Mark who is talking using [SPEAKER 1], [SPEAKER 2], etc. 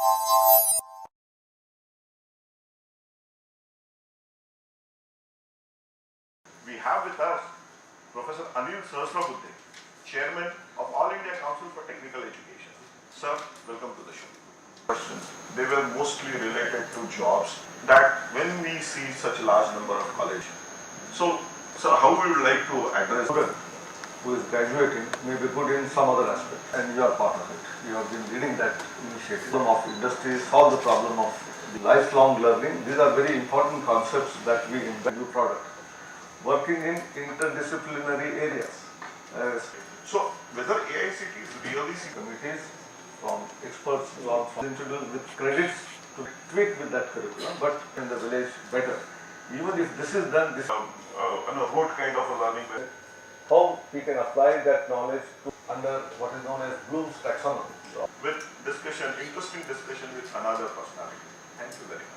[SPEAKER 1] We have with us Professor Anil Sahasrabudhe, Chairman of All India Council for Technical Education. Sir, welcome to the show. Questions. They were mostly related to jobs that when we see such a large number of colleges. So, sir, how would you like to address
[SPEAKER 2] student who is graduating may be good in some other aspect, and you are part of it. You have been leading that initiative. Of industry, solve the problem of lifelong learning. These are very important concepts that we embed in new product. Working in interdisciplinary areas.
[SPEAKER 1] So, whether AICTE is really
[SPEAKER 2] Committees from experts introduced with credits to tweak with that curriculum, but in the village better. Even if this is done, this
[SPEAKER 1] rote kind of a learning.
[SPEAKER 2] how we can apply that knowledge to under what is known as Bloom's taxonomy.
[SPEAKER 1] With discussion, interesting discussion with another personality. Thank you very much.